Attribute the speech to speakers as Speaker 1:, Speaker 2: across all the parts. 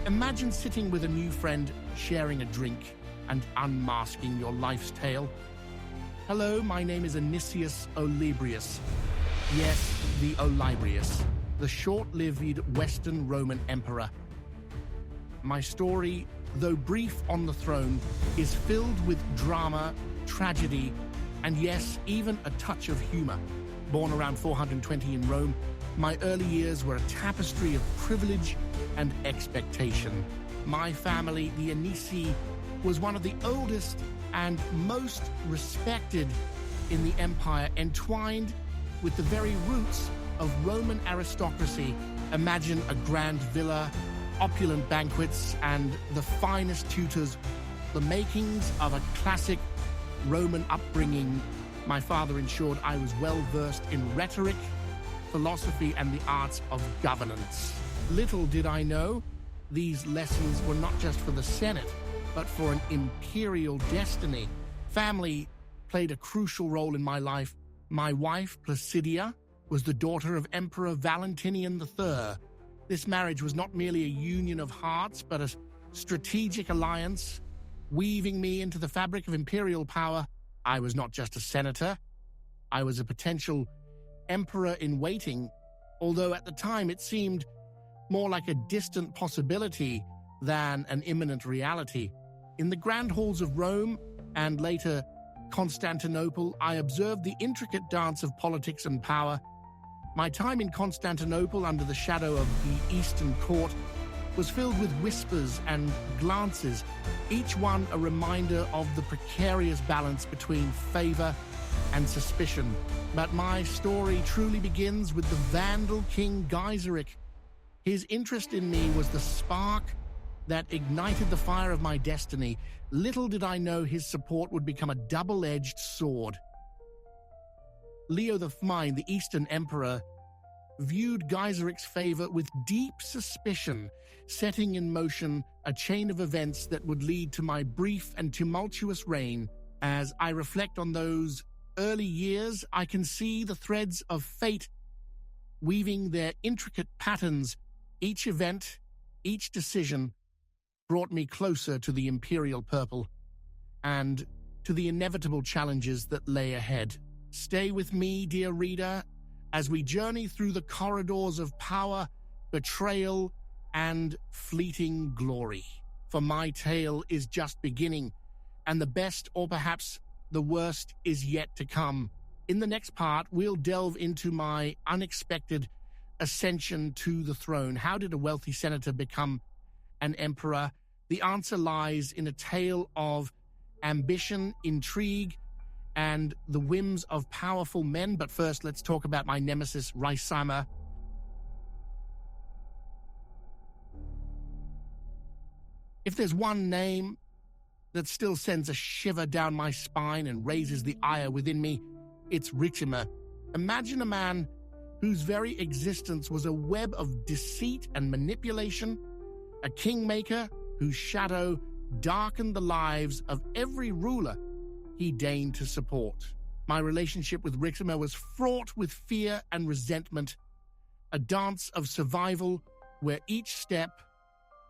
Speaker 1: Imagine sitting with a new friend, sharing a drink, and unmasking your life's tale. Hello, my name is Emperor Olybrius. Yes, the Olybrius, the short-lived Western Roman emperor. My story, though brief on the throne, is filled with drama, tragedy, and yes, even a touch of humor. Born around 420 in Rome, my early years were a tapestry of privilege and expectation. My family, the Anici, was one of the oldest and most respected in the empire, entwined with the very roots of Roman aristocracy. Imagine a grand villa, opulent banquets, and the finest tutors, the makings of a classic Roman upbringing. My father ensured I was well versed in rhetoric, philosophy, and the arts of governance. Little did I know, these lessons were not just for the Senate, but for an imperial destiny. Family played a crucial role in my life. My wife, Placidia, was the daughter of Emperor Valentinian III. This marriage was not merely a union of hearts, but a strategic alliance, weaving me into the fabric of imperial power. I was not just a senator. I was a potential emperor-in-waiting, although at the time it seemed more like a distant possibility than an imminent reality. In the grand halls of Rome and later Constantinople, I observed the intricate dance of politics and power. My time in Constantinople, under the shadow of the Eastern Court, was filled with whispers and glances, each one a reminder of the precarious balance between favor and suspicion. But my story truly begins with the Vandal king Gaiseric. His interest in me was the spark that ignited the fire of my destiny. Little did I know his support would become a double-edged sword. Leo the Fine, the Eastern Emperor, viewed Gaiseric's favor with deep suspicion, setting in motion a chain of events that would lead to my brief and tumultuous reign. As I reflect on those early years, I can see the threads of fate weaving their intricate patterns. Each event, each decision, brought me closer to the imperial purple and to the inevitable challenges that lay ahead. Stay with me, dear reader, as we journey through the corridors of power, betrayal, and fleeting glory. For my tale is just beginning, and the best, or perhaps the worst, is yet to come. In the next part, we'll delve into my unexpected ascension to the throne. How did a wealthy senator become an emperor? The answer lies in a tale of ambition, intrigue, and the whims of powerful men. But first, let's talk about my nemesis, Ricimer. If there's one name that still sends a shiver down my spine and raises the ire within me, it's Ricimer. Imagine a man whose very existence was a web of deceit and manipulation, a kingmaker whose shadow darkened the lives of every ruler he deigned to support. My relationship with Ricimer was fraught with fear and resentment, a dance of survival where each step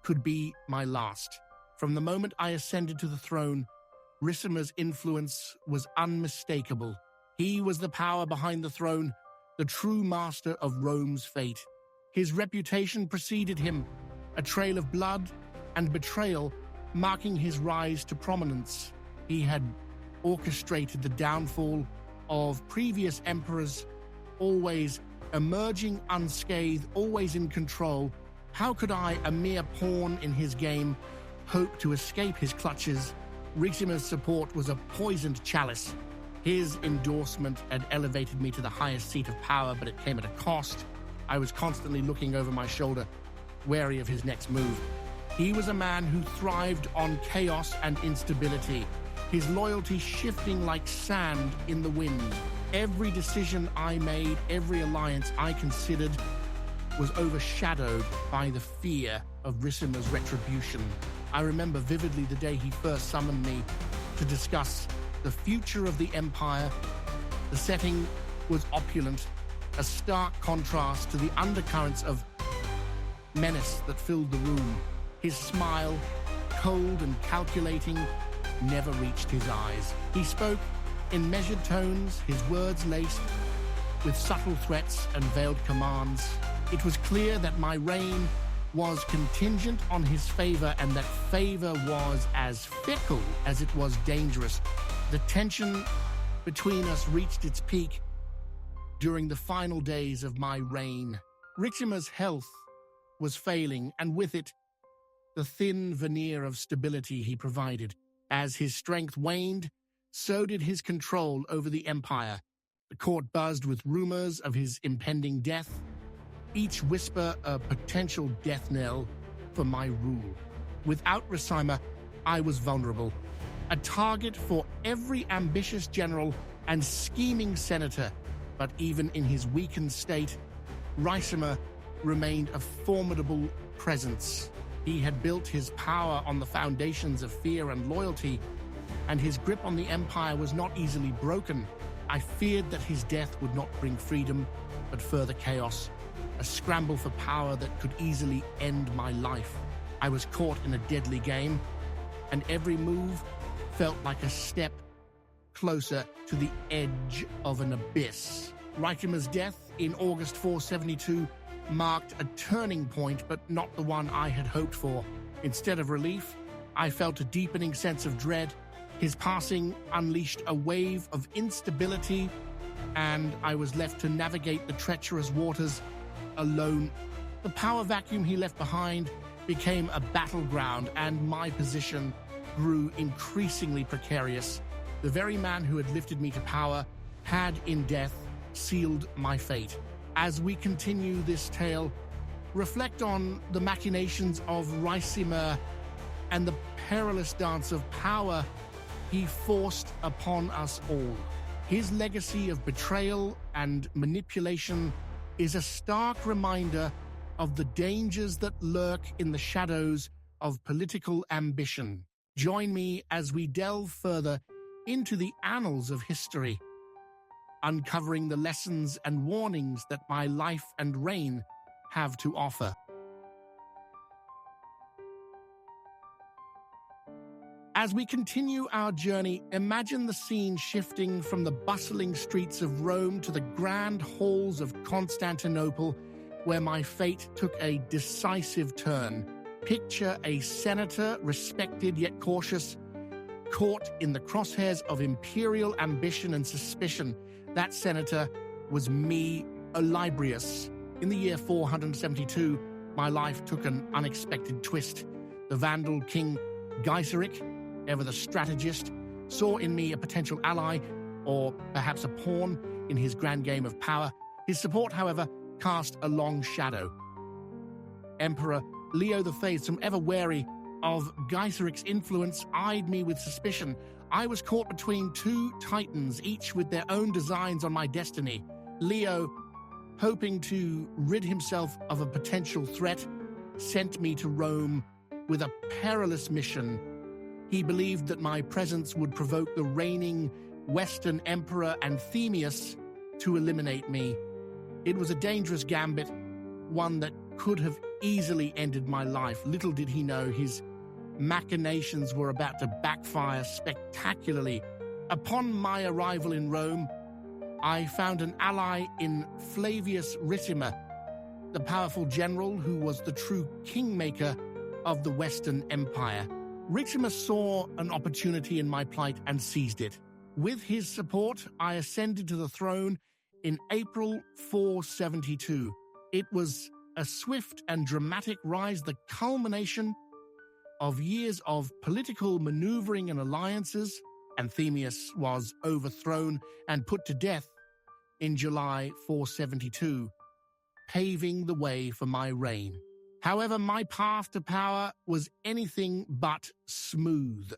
Speaker 1: could be my last. From the moment I ascended to the throne, Ricimer's influence was unmistakable. He was the power behind the throne, the true master of Rome's fate. His reputation preceded him, a trail of blood and betrayal marking his rise to prominence. He had orchestrated the downfall of previous emperors, always emerging unscathed, always in control. How could I, a mere pawn in his game, hope to escape his clutches? Ricimer's support was a poisoned chalice. His endorsement had elevated me to the highest seat of power, but it came at a cost. I was constantly looking over my shoulder, wary of his next move. He was a man who thrived on chaos and instability, his loyalty shifting like sand in the wind. Every decision I made, every alliance I considered, was overshadowed by the fear of Ricimer's retribution. I remember vividly the day he first summoned me to discuss the future of the empire. The setting was opulent, a stark contrast to the undercurrents of menace that filled the room. His smile, cold and calculating, never reached his eyes. He spoke in measured tones, his words laced with subtle threats and veiled commands. It was clear that my reign was contingent on his favor, and that favor was as fickle as it was dangerous. The tension between us reached its peak during the final days of my reign. Ricimer's health was failing, and with it, the thin veneer of stability he provided. As his strength waned, so did his control over the empire. The court buzzed with rumors of his impending death, each whisper a potential death knell for my rule. Without Ricimer, I was vulnerable, a target for every ambitious general and scheming senator. But even in his weakened state, Ricimer remained a formidable presence. He had built his power on the foundations of fear and loyalty, and his grip on the empire was not easily broken. I feared that his death would not bring freedom, but further chaos, a scramble for power that could easily end my life. I was caught in a deadly game, and every move felt like a step closer to the edge of an abyss. Ricimer's death in August 472 marked a turning point, but not the one I had hoped for. Instead of relief, I felt a deepening sense of dread. His passing unleashed a wave of instability, and I was left to navigate the treacherous waters alone. The power vacuum he left behind became a battleground, and my position grew increasingly precarious. The very man who had lifted me to power had, in death, sealed my fate. As we continue this tale, reflect on the machinations of Ricimer and the perilous dance of power he forced upon us all. His legacy of betrayal and manipulation is a stark reminder of the dangers that lurk in the shadows of political ambition. Join me as we delve further into the annals of history, uncovering the lessons and warnings that my life and reign have to offer. As we continue our journey, imagine the scene shifting from the bustling streets of Rome to the grand halls of Constantinople, where my fate took a decisive turn. Picture a senator, respected yet cautious, caught in the crosshairs of imperial ambition and suspicion. That senator was me, Olybrius. In the year 472, my life took an unexpected twist. The Vandal king Gaiseric, ever the strategist, saw in me a potential ally, or perhaps a pawn in his grand game of power. His support, however, cast a long shadow. Emperor Leo the Faithful, ever wary of Gaiseric's influence, eyed me with suspicion. I was caught between two titans, each with their own designs on my destiny. Leo, hoping to rid himself of a potential threat, sent me to Rome with a perilous mission. He believed that my presence would provoke the reigning Western Emperor Anthemius to eliminate me. It was a dangerous gambit, one that could have easily ended my life. Little did he know his machinations were about to backfire spectacularly. Upon my arrival in Rome, I found an ally in Flavius Ricimer, the powerful general who was the true kingmaker of the Western Empire. Ricimer saw an opportunity in my plight and seized it. With his support, I ascended to the throne in April 472. It was a swift and dramatic rise, the culmination of years of political maneuvering and alliances. Anthemius was overthrown and put to death in July 472, paving the way for my reign. However, my path to power was anything but smooth.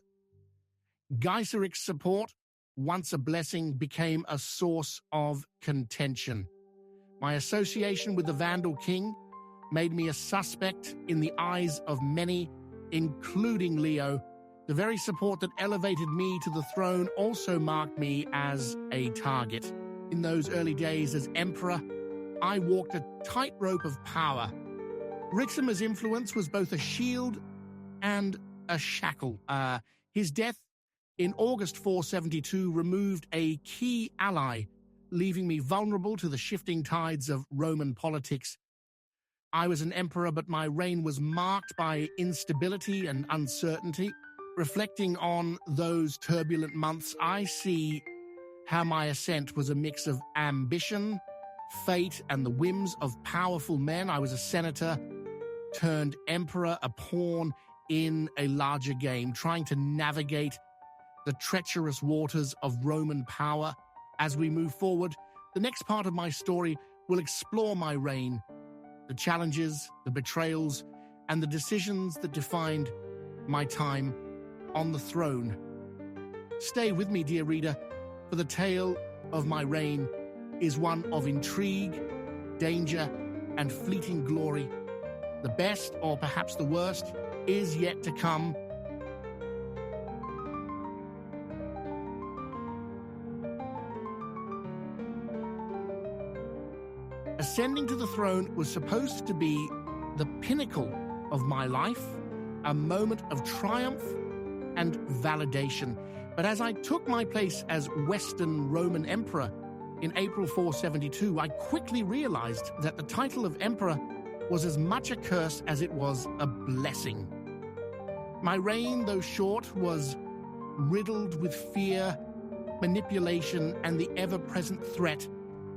Speaker 1: Gaiseric's support, once a blessing, became a source of contention. My association with the Vandal king made me a suspect in the eyes of many, including Leo. The very support that elevated me to the throne also marked me as a target. In those early days as emperor, I walked a tightrope of power. Ricimer's influence was both a shield and a shackle. His death in August 472 removed a key ally, leaving me vulnerable to the shifting tides of Roman politics. I was an emperor, but my reign was marked by instability and uncertainty. Reflecting on those turbulent months, I see how my ascent was a mix of ambition, fate, and the whims of powerful men. I was a senator turned emperor, a pawn in a larger game, trying to navigate the treacherous waters of Roman power. As we move forward, the next part of my story will explore my reign, the challenges, the betrayals, and the decisions that defined my time on the throne. Stay with me, dear reader, for the tale of my reign is one of intrigue, danger, and fleeting glory. The best, or perhaps the worst, is yet to come. Ascending to the throne was supposed to be the pinnacle of my life, a moment of triumph and validation. But as I took my place as Western Roman Emperor in April 472, I quickly realized that the title of Emperor was as much a curse as it was a blessing. My reign, though short, was riddled with fear, manipulation, and the ever-present threat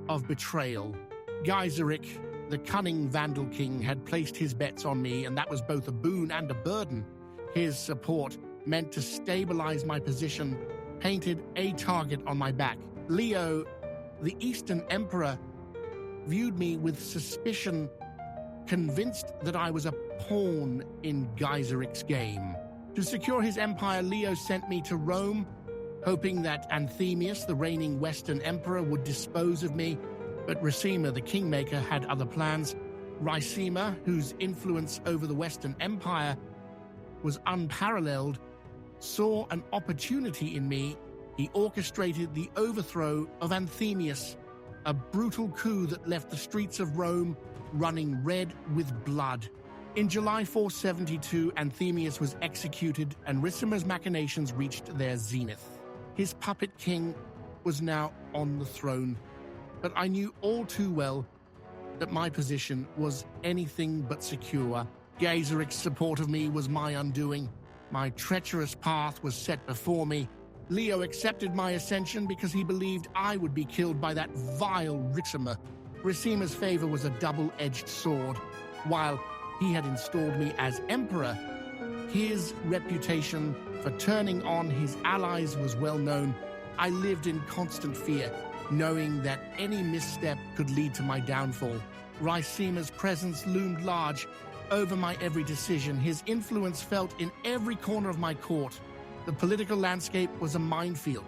Speaker 1: of betrayal. Gaiseric, the cunning Vandal king, had placed his bets on me, and that was both a boon and a burden. His support, meant to stabilize my position, painted a target on my back. Leo, the Eastern Emperor, viewed me with suspicion, convinced that I was a pawn in Gaiseric's game. To secure his empire, Leo sent me to Rome, hoping that Anthemius, the reigning Western Emperor, would dispose of me. But Ricimer, the kingmaker, had other plans. Ricimer, whose influence over the Western Empire was unparalleled, saw an opportunity in me. He orchestrated the overthrow of Anthemius, a brutal coup that left the streets of Rome running red with blood. In July 472, Anthemius was executed, and Ricimer's machinations reached their zenith. His puppet king was now on the throne, but I knew all too well that my position was anything but secure. Gaiseric's support of me was my undoing. My treacherous path was set before me. Leo accepted my ascension because he believed I would be killed by that vile Ricimer. Ricimer's favor was a double-edged sword. While he had installed me as emperor, his reputation for turning on his allies was well known. I lived in constant fear, knowing that any misstep could lead to my downfall. Ricimer's presence loomed large over my every decision. His influence felt in every corner of my court. The political landscape was a minefield.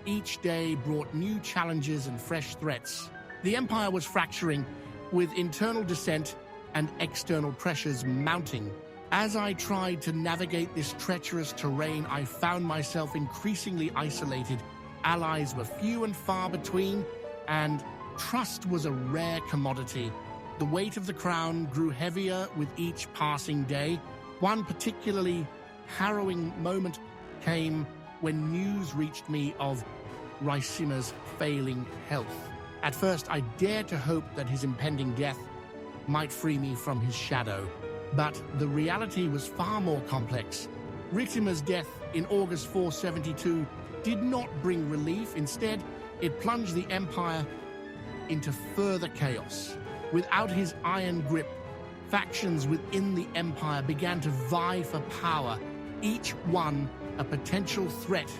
Speaker 1: Each day brought new challenges and fresh threats. The empire was fracturing, with internal dissent and external pressures mounting. As I tried to navigate this treacherous terrain, I found myself increasingly isolated. Allies were few and far between, and trust was a rare commodity. The weight of the crown grew heavier with each passing day. One particularly harrowing moment came when news reached me of Ricimer's failing health. At first, I dared to hope that his impending death might free me from his shadow. But the reality was far more complex. Ricimer's death in August 472 did not bring relief. Instead, it plunged the empire into further chaos. Without his iron grip, factions within the empire began to vie for power, each one a potential threat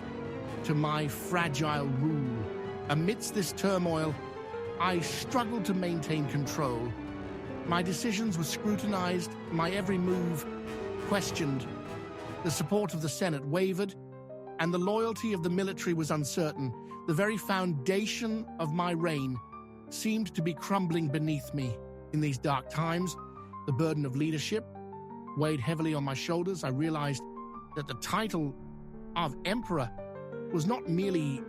Speaker 1: to my fragile rule. Amidst this turmoil, I struggled to maintain control. My decisions were scrutinized, my every move questioned. The support of the Senate wavered, and the loyalty of the military was uncertain. The very foundation of my reign seemed to be crumbling beneath me. In these dark times, the burden of leadership weighed heavily on my shoulders. I realized that the title of emperor was not merely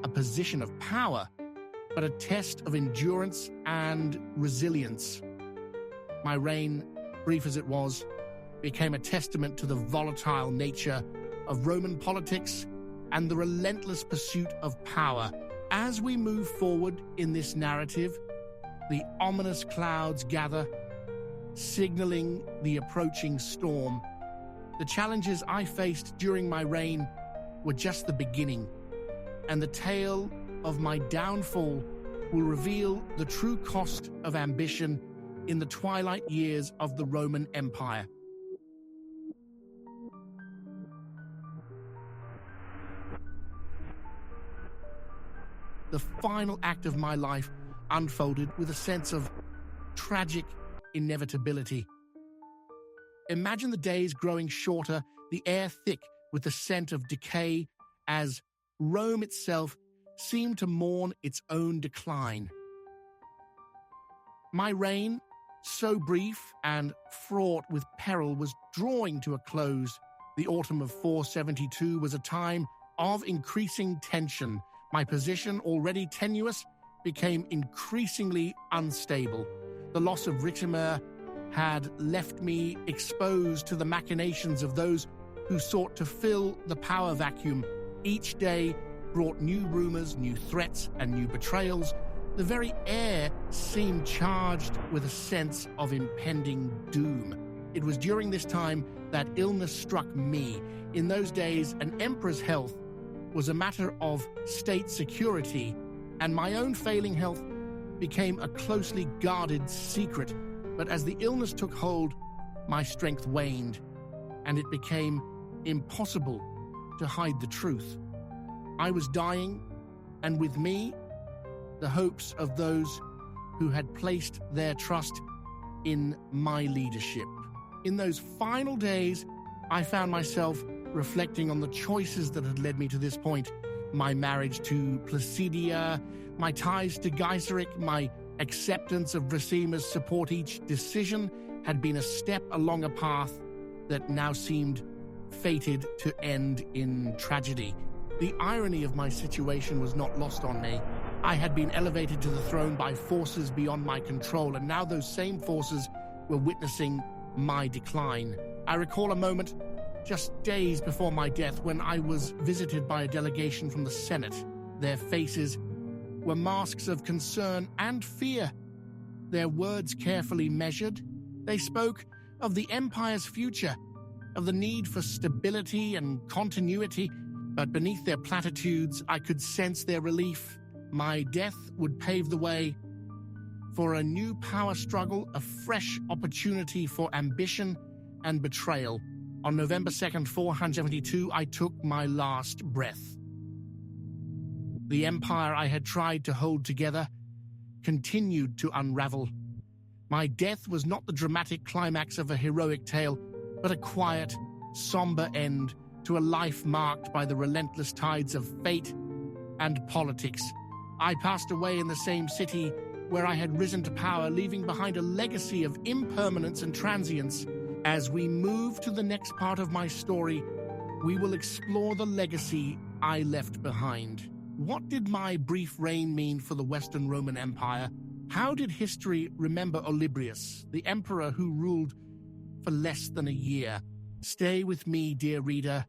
Speaker 1: a position of power, but a test of endurance and resilience. My reign, brief as it was became a testament to the volatile nature of Roman politics and the relentless pursuit of power. As we move forward in this narrative, the ominous clouds gather, signaling the approaching storm. The challenges I faced during my reign were just the beginning, and the tale of my downfall will reveal the true cost of ambition in the twilight years of the Roman Empire. The final act of my life unfolded with a sense of tragic inevitability. Imagine the days growing shorter, the air thick with the scent of decay, as Rome itself seemed to mourn its own decline. My reign, so brief and fraught with peril, was drawing to a close. The autumn of 472 was a time of increasing tension. My position, already tenuous, became increasingly unstable. The loss of Ricimer had left me exposed to the machinations of those who sought to fill the power vacuum. Each day brought new rumors, new threats, and new betrayals. The very air seemed charged with a sense of impending doom. It was during this time that illness struck me. In those days, an emperor's health was a matter of state security, and my own failing health became a closely guarded secret. But as the illness took hold, my strength waned, and it became impossible to hide the truth. I was dying, and with me, the hopes of those who had placed their trust in my leadership. In those final days, I found myself reflecting on the choices that had led me to this point. My marriage to Placidia, my ties to Gaiseric, my acceptance of Ricimer's support. Each decision had been a step along a path that now seemed fated to end in tragedy. The irony of my situation was not lost on me. I had been elevated to the throne by forces beyond my control, and now those same forces were witnessing my decline. I recall a moment just days before my death when I was visited by a delegation from the Senate. Their faces were masks of concern and fear. Their words carefully measured, they spoke of the empire's future, of the need for stability and continuity, but beneath their platitudes, I could sense their relief. My death would pave the way for a new power struggle, a fresh opportunity for ambition and betrayal. On November 2nd, 472, I took my last breath. The empire I had tried to hold together continued to unravel. My death was not the dramatic climax of a heroic tale, but a quiet, somber end to a life marked by the relentless tides of fate and politics. I passed away in the same city where I had risen to power, leaving behind a legacy of impermanence and transience. As we move to the next part of my story, we will explore the legacy I left behind. What did my brief reign mean for the Western Roman Empire? How did history remember Olybrius, the emperor who ruled for less than a year? Stay with me, dear reader,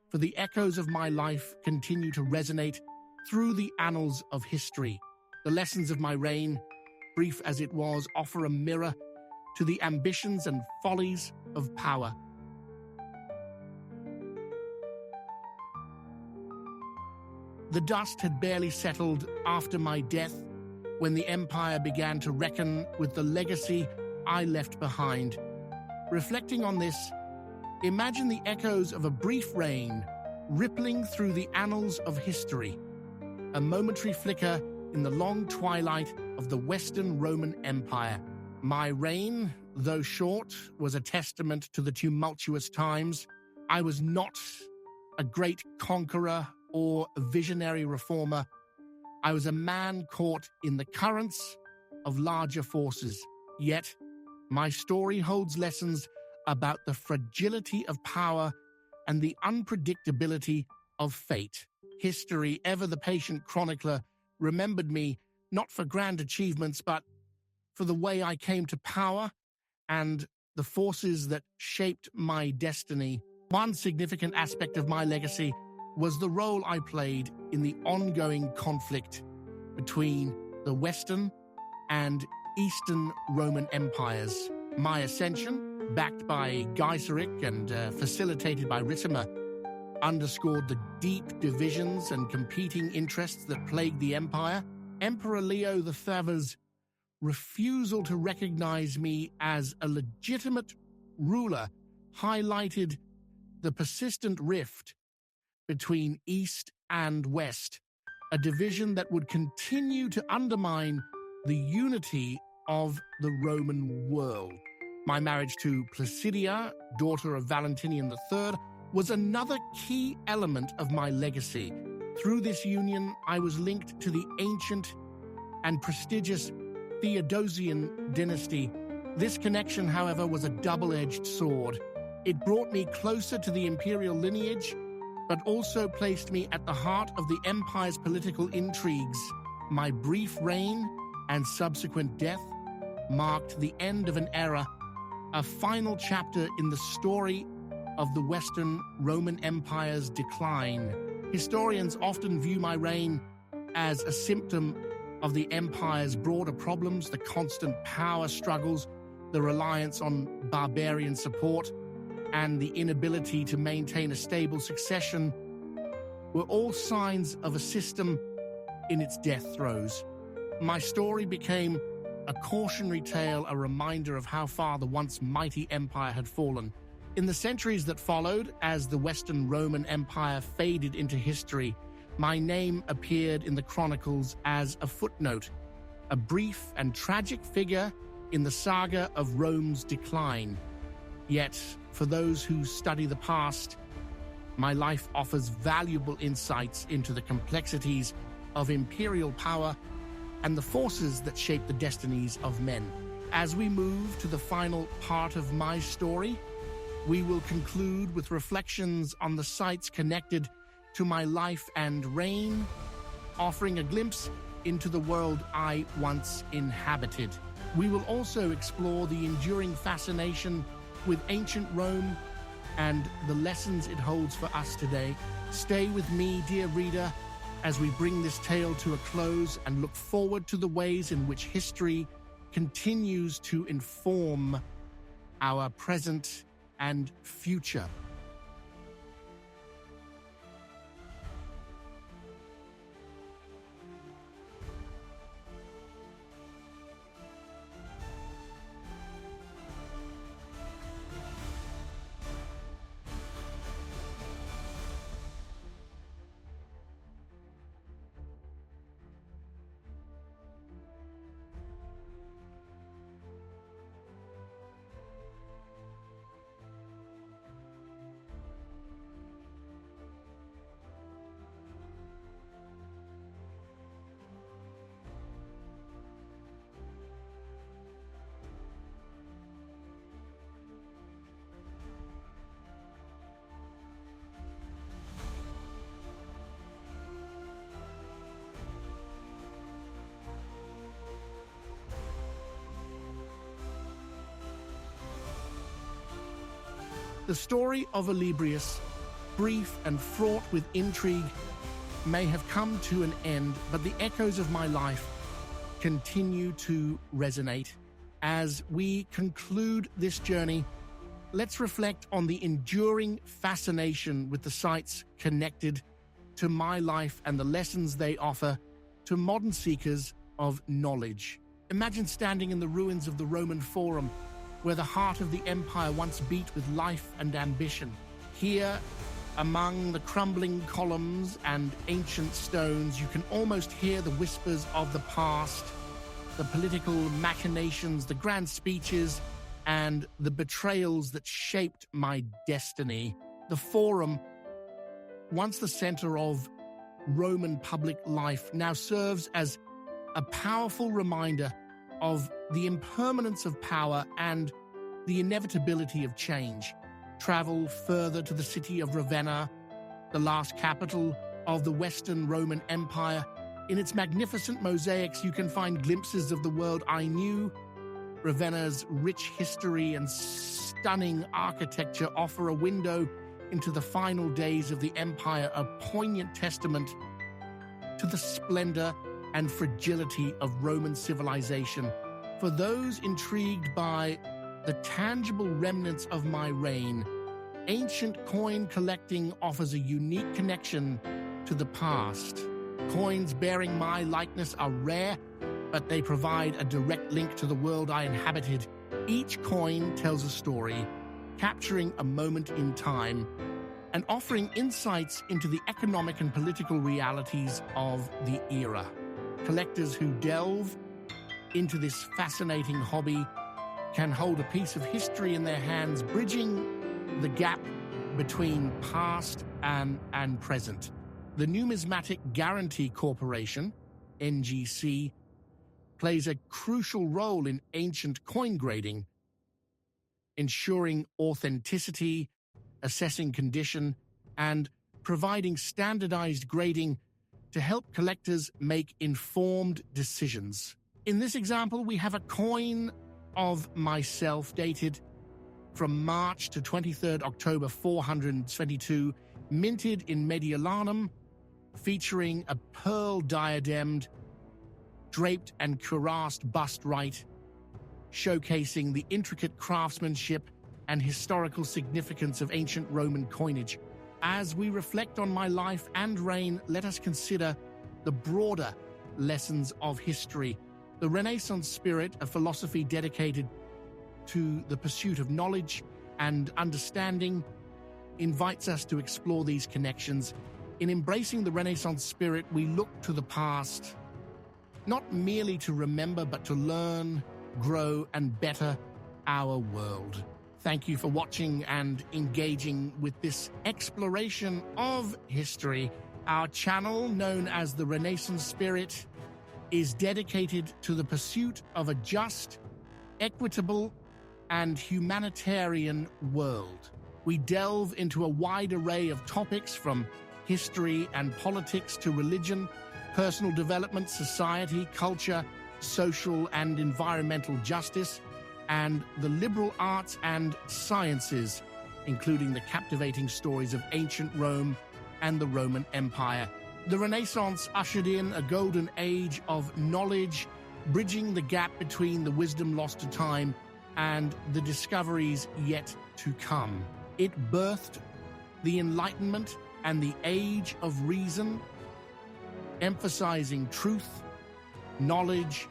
Speaker 1: for the echoes of my life continue to resonate through the annals of history. The lessons of my reign, brief as it was, offer a mirror to the ambitions and follies of power. The dust had barely settled after my death when the empire began to reckon with the legacy I left behind. Reflecting on this, imagine the echoes of a brief reign rippling through the annals of history, a momentary flicker in the long twilight of the Western Roman Empire. My reign, though short, was a testament to the tumultuous times. I was not a great conqueror or a visionary reformer. I was a man caught in the currents of larger forces. Yet, my story holds lessons about the fragility of power and the unpredictability of fate. History, ever the patient chronicler, remembered me not for grand achievements, but for the way I came to power and the forces that shaped my destiny, one significant aspect of my legacy was the role I played in the ongoing conflict between the Western and Eastern Roman empires. My ascension, backed by Gaiseric and facilitated by Ricimer, underscored the deep divisions and competing interests that plagued the empire. Emperor Leo III's refusal to recognize me as a legitimate ruler highlighted the persistent rift between East and West, a division that would continue to undermine the unity of the Roman world. My marriage to Placidia, daughter of Valentinian III, was another key element of my legacy. Through this union, I was linked to the ancient and prestigious Theodosian dynasty. This connection, however, was a double-edged sword. It brought me closer to the imperial lineage, but also placed me at the heart of the empire's political intrigues. My brief reign and subsequent death marked the end of an era, a final chapter in the story of the Western Roman Empire's decline. Historians often view my reign as a symptom of the empire's broader problems: the constant power struggles, the reliance on barbarian support, and the inability to maintain a stable succession were all signs of a system in its death throes. My story became a cautionary tale, a reminder of how far the once mighty empire had fallen. In the centuries that followed, as the Western Roman Empire faded into history, my name appeared in the chronicles as a footnote, a brief and tragic figure in the saga of Rome's decline. Yet, for those who study the past, my life offers valuable insights into the complexities of imperial power and the forces that shape the destinies of men. As we move to the final part of my story, we will conclude with reflections on the sites connected to my life and reign, offering a glimpse into the world I once inhabited. We will also explore the enduring fascination with ancient Rome and the lessons it holds for us today. Stay with me, dear reader, as we bring this tale to a close and look forward to the ways in which history continues to inform our present and future. The story of Olybrius, brief and fraught with intrigue, may have come to an end, but the echoes of my life continue to resonate. As we conclude this journey, let's reflect on the enduring fascination with the sites connected to my life and the lessons they offer to modern seekers of knowledge. Imagine standing in the ruins of the Roman Forum, where the heart of the empire once beat with life and ambition. Here, among the crumbling columns and ancient stones, you can almost hear the whispers of the past, the political machinations, the grand speeches, and the betrayals that shaped my destiny. The Forum, once the center of Roman public life, now serves as a powerful reminder of the impermanence of power and the inevitability of change. Travel further to the city of Ravenna, the last capital of the Western Roman Empire. In its magnificent mosaics, you can find glimpses of the world I knew, Ravenna's rich history and stunning architecture offer a window into the final days of the empire, a poignant testament to the splendor and fragility of Roman civilization. For those intrigued by the tangible remnants of my reign, ancient coin collecting offers a unique connection to the past. Coins bearing my likeness are rare, but they provide a direct link to the world I inhabited. Each coin tells a story, capturing a moment in time and offering insights into the economic and political realities of the era. Collectors who delve into this fascinating hobby can hold a piece of history in their hands, bridging the gap between past and present. The Numismatic Guarantee Corporation, NGC, plays a crucial role in ancient coin grading, ensuring authenticity, assessing condition, and providing standardized grading to help collectors make informed decisions. In this example, we have a coin of myself dated from March to 23rd October 422, minted in Mediolanum, featuring a pearl diademed, draped and cuirassed bust right, showcasing the intricate craftsmanship and historical significance of ancient Roman coinage. As we reflect on my life and reign, let us consider the broader lessons of history. The Renaissance spirit, a philosophy dedicated to the pursuit of knowledge and understanding, invites us to explore these connections. In embracing the Renaissance spirit, we look to the past, not merely to remember, but to learn, grow, and better our world. Thank you for watching and engaging with this exploration of history. Our channel, known as the Renaissance Spirit, is dedicated to the pursuit of a just, equitable, and humanitarian world. We delve into a wide array of topics from history and politics to religion, personal development, society, culture, social and environmental justice, and the liberal arts and sciences, including the captivating stories of ancient Rome and the Roman Empire. The Renaissance ushered in a golden age of knowledge, bridging the gap between the wisdom lost to time and the discoveries yet to come. It birthed the Enlightenment and the Age of Reason, emphasizing truth, knowledge,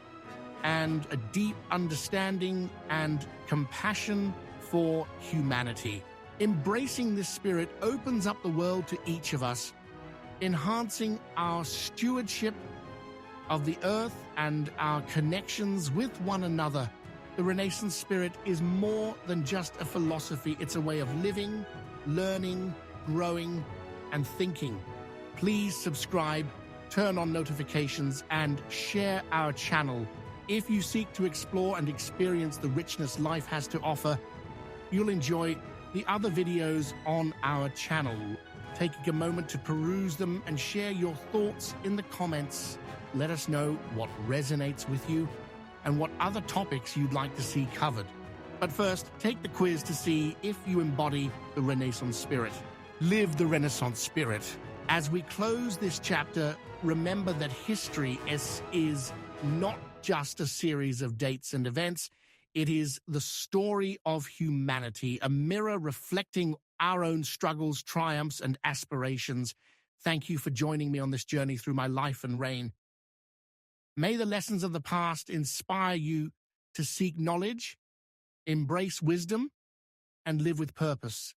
Speaker 1: and a deep understanding and compassion for humanity. Embracing this spirit opens up the world to each of us, enhancing our stewardship of the earth and our connections with one another. The Renaissance spirit is more than just a philosophy. It's a way of living, learning, growing, and thinking. Please subscribe, turn on notifications, and share our channel. If you seek to explore and experience the richness life has to offer, you'll enjoy the other videos on our channel. Taking a moment to peruse them and share your thoughts in the comments. Let us know what resonates with you and what other topics you'd like to see covered. But first, take the quiz to see if you embody the Renaissance spirit. Live the Renaissance spirit. As we close this chapter, remember that history is not just a series of dates and events. It is the story of humanity, a mirror reflecting our own struggles, triumphs, and aspirations. Thank you for joining me on this journey through my life and reign. May the lessons of the past inspire you to seek knowledge, embrace wisdom, and live with purpose.